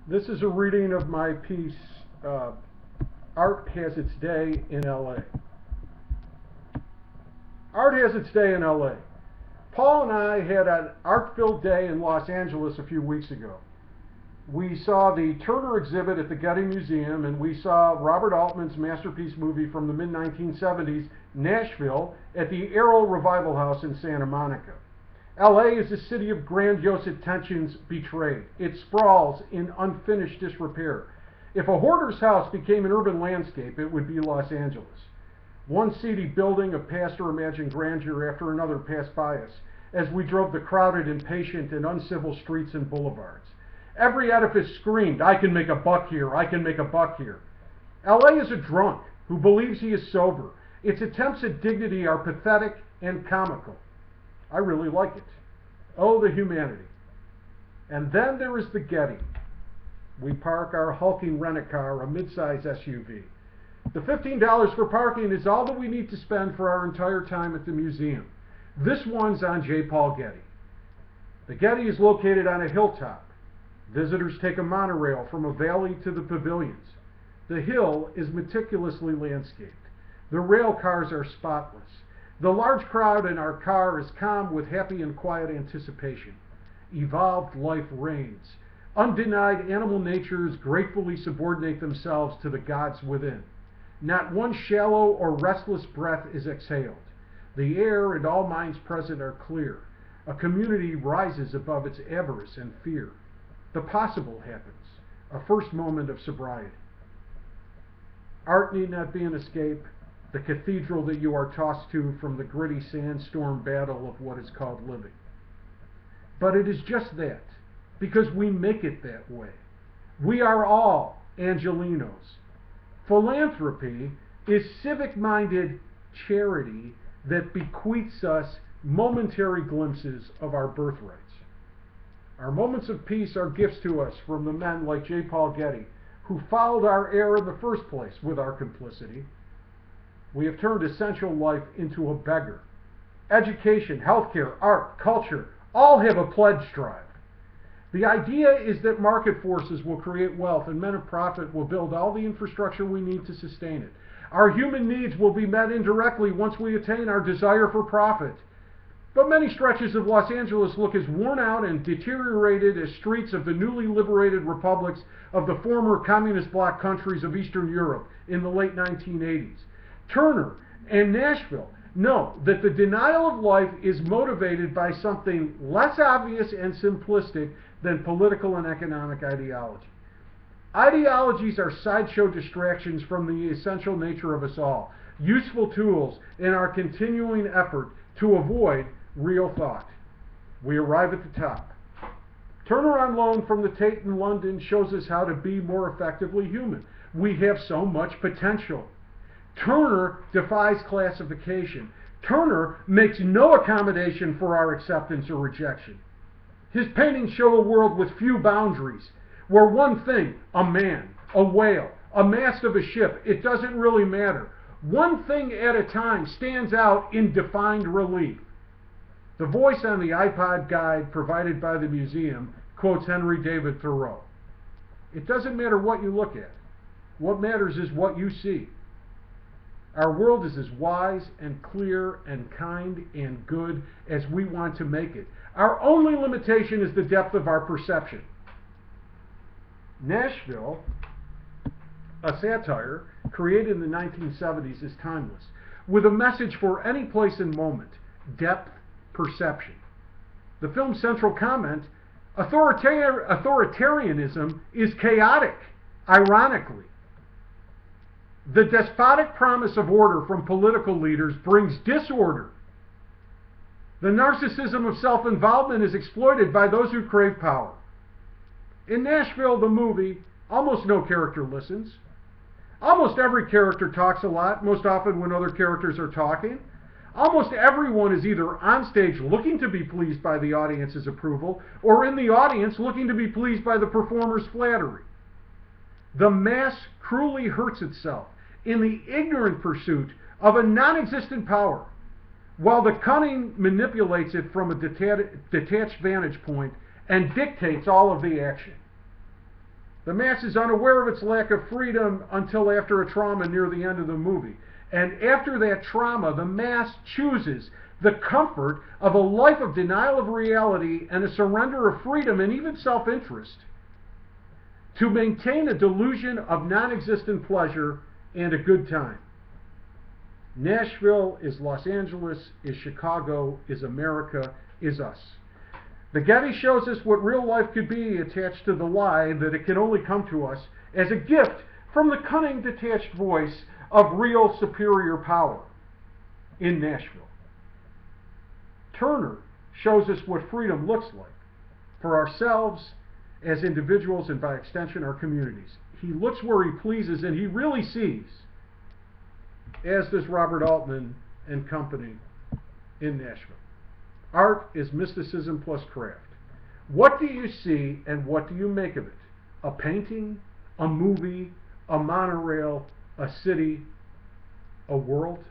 This is a reading of my piece, Art Has Its Day in L.A. Art has its day in L.A. Paul and I had an art-filled day in Los Angeles a few weeks ago. We saw the Turner exhibit at the Getty Museum, and we saw Robert Altman's masterpiece movie from the mid-1970s, Nashville, at the Arrow Revival House in Santa Monica. LA is a city of grandiose attentions betrayed. It sprawls in unfinished disrepair. If a hoarder's house became an urban landscape, it would be Los Angeles. One seedy building of pastor-imagined grandeur after another passed by us as we drove the crowded, impatient, and uncivil streets and boulevards. Every edifice screamed, "I can make a buck here, I can make a buck here." LA is a drunk who believes he is sober. Its attempts at dignity are pathetic and comical. I really like it. Oh, the humanity. And then there is the Getty. We park our hulking rent-a-car, a mid-size SUV. The $15 for parking is all that we need to spend for our entire time at the museum. This one's on J. Paul Getty. The Getty is located on a hilltop. Visitors take a monorail from a valley to the pavilions. The hill is meticulously landscaped. The rail cars are spotless. The large crowd in our car is calm with happy and quiet anticipation. Evolved life reigns. Undenied animal natures gratefully subordinate themselves to the gods within. Not one shallow or restless breath is exhaled. The air and all minds present are clear. A community rises above its avarice and fear. The possible happens, a first moment of sobriety. Art need not be an escape, the cathedral that you are tossed to from the gritty sandstorm battle of what is called living. But it is just that, because we make it that way. We are all Angelenos. Philanthropy is civic-minded charity that bequeaths us momentary glimpses of our birthrights. Our moments of peace are gifts to us from the men like J. Paul Getty, who fouled our air in the first place with our complicity. We have turned essential life into a beggar. Education, healthcare, art, culture, all have a pledge drive. The idea is that market forces will create wealth and men of profit will build all the infrastructure we need to sustain it. Our human needs will be met indirectly once we attain our desire for profit. But many stretches of Los Angeles look as worn out and deteriorated as streets of the newly liberated republics of the former communist bloc countries of Eastern Europe in the late 1980s. Turner and Nashville know that the denial of life is motivated by something less obvious and simplistic than political and economic ideology. Ideologies are sideshow distractions from the essential nature of us all, useful tools in our continuing effort to avoid real thought. We arrive at the top. Turner on loan from the Tate in London shows us how to be more effectively human. We have so much potential. Turner defies classification. Turner makes no accommodation for our acceptance or rejection. His paintings show a world with few boundaries, where one thing, a man, a whale, a mast of a ship, it doesn't really matter. One thing at a time stands out in defined relief. The voice on the iPod guide provided by the museum quotes Henry David Thoreau. It doesn't matter what you look at. What matters is what you see. Our world is as wise and clear and kind and good as we want to make it. Our only limitation is the depth of our perception. Nashville, a satire created in the 1970s, is timeless, with a message for any place and moment: depth, perception. The film's central comment, authoritarianism is chaotic, ironically. The despotic promise of order from political leaders brings disorder. The narcissism of self-involvement is exploited by those who crave power. In Nashville, the movie, almost no character listens. Almost every character talks a lot, most often when other characters are talking. Almost everyone is either on stage looking to be pleased by the audience's approval, or in the audience looking to be pleased by the performer's flattery. The mass cruelly hurts itself in the ignorant pursuit of a non-existent power, while the cunning manipulates it from a detached vantage point and dictates all of the action. The mass is unaware of its lack of freedom until after a trauma near the end of the movie. And after that trauma, the mass chooses the comfort of a life of denial of reality and a surrender of freedom and even self-interest to maintain a delusion of non-existent pleasure and a good time. Nashville is Los Angeles, is Chicago, is America, is us. The Getty shows us what real life could be attached to the lie that it can only come to us as a gift from the cunning, detached voice of real superior power in Nashville. Turner shows us what freedom looks like for ourselves as individuals and by extension our communities. He looks where he pleases and he really sees, as does Robert Altman and company in Nashville. Art is mysticism plus craft. What do you see and what do you make of it? A painting, a movie, a monorail, a city, a world?